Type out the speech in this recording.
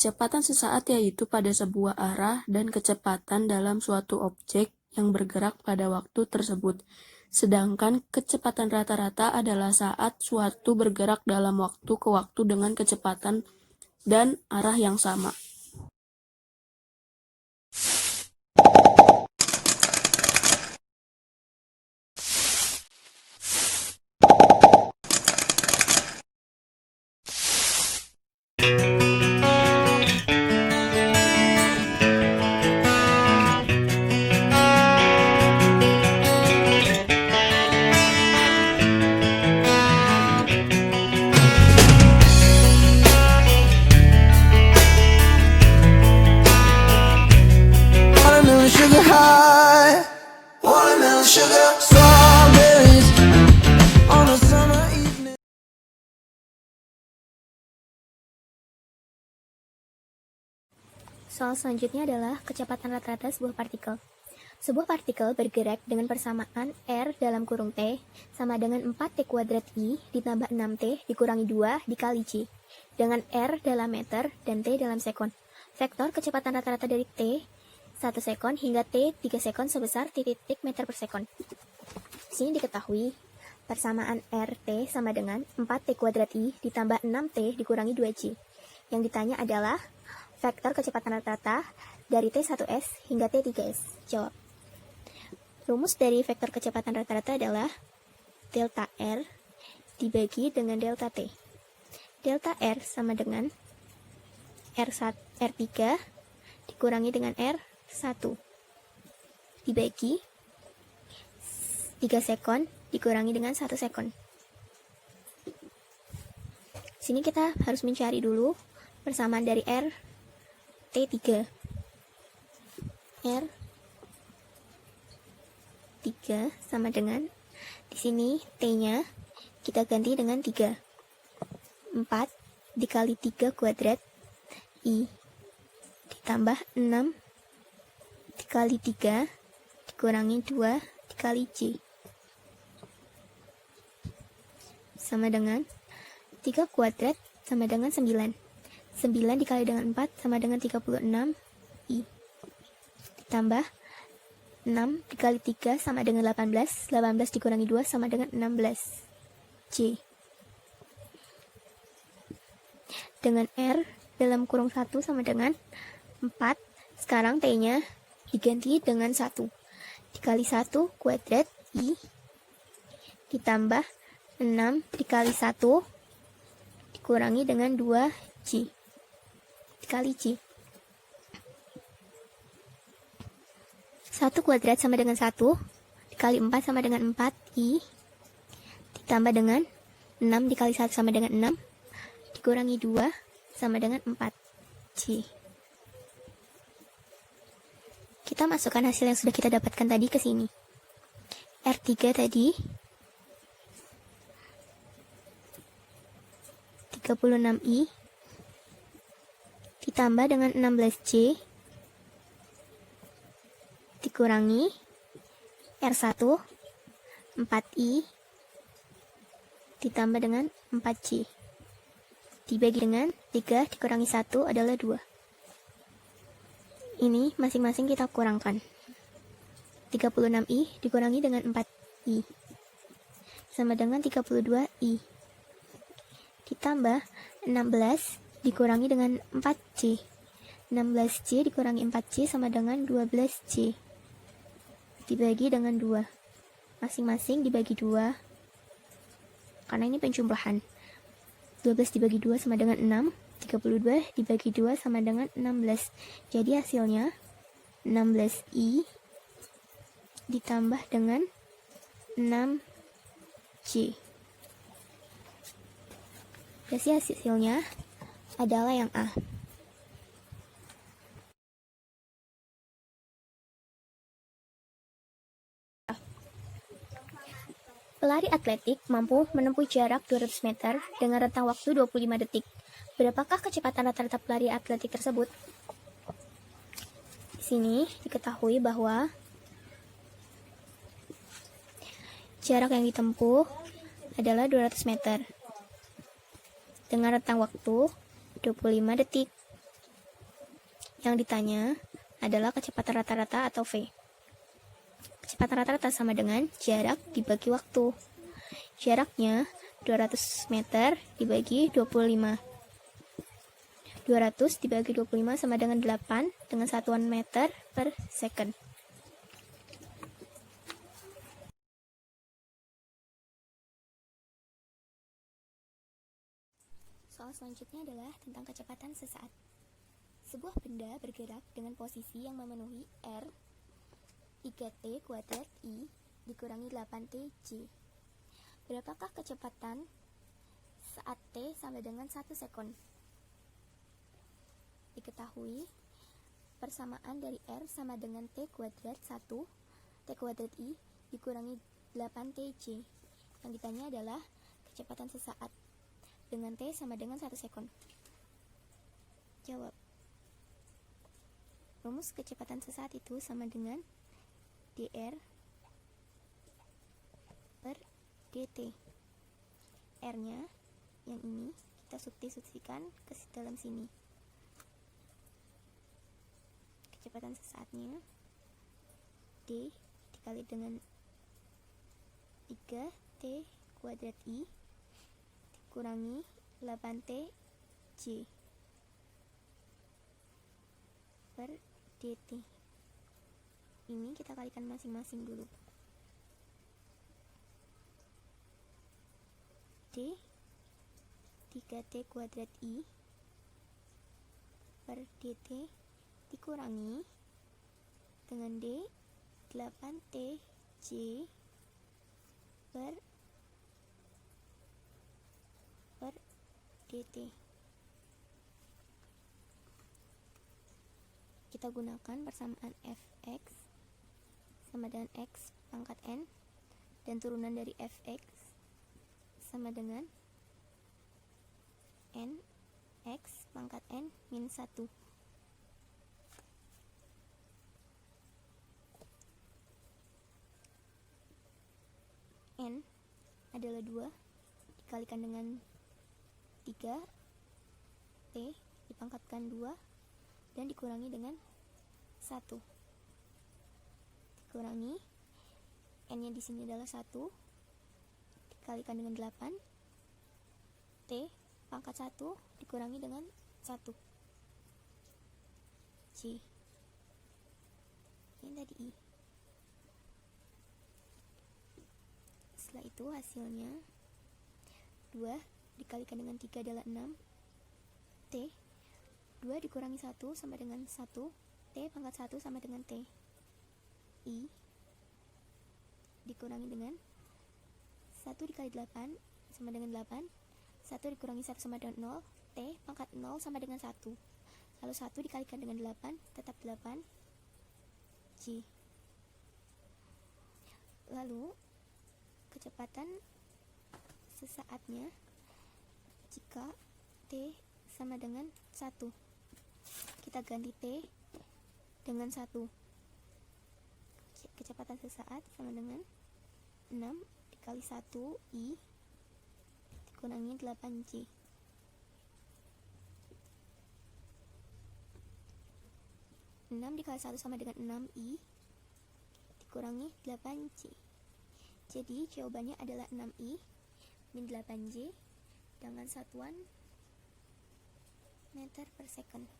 Kecepatan sesaat yaitu pada sebuah arah dan kecepatan dalam suatu objek yang bergerak pada waktu tersebut. Sedangkan kecepatan rata-rata adalah saat suatu bergerak dalam waktu ke waktu dengan kecepatan dan arah yang sama. Watermelon sugar high, watermelon sugar, strawberries on a summer evening. Soal selanjutnya adalah kecepatan rata-rata sebuah partikel. Sebuah partikel bergerak dengan persamaan R dalam kurung T sama dengan 4T kuadrat I ditambah 6T dikurangi 2 dikali C dengan R dalam meter dan T dalam sekon. Vektor kecepatan rata-rata dari T 1 sekon hingga T 3 sekon sebesar titik meter per sekon. Di sini diketahui persamaan RT sama dengan 4T kuadrat I ditambah 6T dikurangi 2C. Yang ditanya adalah vektor kecepatan rata-rata dari T1S hingga T3S. Jawab. Rumus dari vektor kecepatan rata-rata adalah delta R dibagi dengan delta T. Delta R sama dengan R3 dikurangi dengan R1 dibagi 3 sekon dikurangi dengan 1 sekon. Sini kita harus mencari dulu persamaan dari R T3. R3 sama dengan, di sini T-nya kita ganti dengan 3. 4 dikali 3 kuadrat I ditambah 6 dikali 3 dikurangi 2 dikali C sama dengan 3 kuadrat sama dengan 9. 9 dikali dengan 4 sama dengan 36 I ditambah 6 dikali 3 sama dengan 18. 18 dikurangi 2 sama dengan 16 C dengan R dalam kurung 1 sama dengan 4. Sekarang T-nya diganti dengan 1 dikali 1 kuadrat I ditambah 6 dikali 1 dikurangi dengan 2C dikali C. 1 kuadrat sama dengan 1 dikali 4 sama dengan 4I ditambah dengan 6 dikali 1 sama dengan 6 dikurangi 2 sama dengan 4C. Kita masukkan hasil yang sudah kita dapatkan tadi ke sini. R3 tadi 36I ditambah dengan 16C dikurangi R1 4I ditambah dengan 4C dibagi dengan 3 dikurangi 1 adalah 2. Ini masing-masing kita kurangkan. 36I dikurangi dengan 4I sama dengan 32I ditambah 16 dikurangi dengan 4C. 16C dikurangi 4C sama dengan 12C dibagi dengan 2. Masing-masing dibagi 2 karena ini penjumlahan. 12 dibagi 2 sama dengan 6. 32 dibagi 2 sama dengan 16. Jadi hasilnya 16I ditambah dengan 6C. Jadi hasilnya adalah yang A. Pelari atletik mampu menempuh jarak 200 meter dengan rentang waktu 25 detik. Berapakah kecepatan rata-rata pelari atletik tersebut? Di sini diketahui bahwa jarak yang ditempuh adalah 200 meter dengan rentang waktu 25 detik. Yang ditanya adalah kecepatan rata-rata atau V. Kecepatan rata-rata sama dengan jarak dibagi waktu. Jaraknya 200 meter dibagi 25. 200 dibagi 25 sama dengan 8 dengan satuan meter per second. Soal selanjutnya adalah tentang kecepatan sesaat. Sebuah benda bergerak dengan posisi yang memenuhi R 3T kuadrat I dikurangi 8T J. Berapakah kecepatan saat T sama dengan 1 sekon? Diketahui persamaan dari R sama dengan T kuadrat 1 T kuadrat I dikurangi 8T J. Yang ditanya adalah kecepatan sesaat dengan T sama dengan 1 sekon. Jawab. Rumus kecepatan sesaat itu sama dengan dr per dt. R-nya yang ini kita substitusikan ke dalam sini. Kecepatan sesaatnya D dikali dengan 3T kuadrat I dikurangi 8T J per dt. Ini kita kalikan masing-masing dulu. D 3T kuadrat I per dt dikurangi dengan D 8T J per dt. Kita gunakan persamaan fx sama dengan x pangkat n dan turunan dari fx sama dengan n x pangkat n min 1. N adalah 2 dikalikan dengan 3 T dipangkatkan 2 dan dikurangi dengan 1. Dikurangi N nya di sini adalah 1 dikalikan dengan 8 T pangkat 1 dikurangi dengan 1 J. Ini tadi I. Setelah itu hasilnya 2 dikalikan dengan 3 adalah 6 T 2 dikurangi 1 sama dengan 1 T pangkat 1 sama dengan T. I dikurangi dengan 1 dikali 8 sama dengan 8. 1 dikurangi 1 sama dengan 0. T pangkat 0 sama dengan 1. Lalu 1 dikalikan dengan 8 tetap 8 J. Lalu kecepatan sesaatnya jika T sama dengan 1. Kita ganti T dengan 1. Kecepatan sesaat sama dengan 6 dikali 1 I dikurangi 8J. 6 dikali 1 sama dengan 6I dikurangi 8J. Jadi jawabannya adalah 6I min 8J dengan satuan meter per second.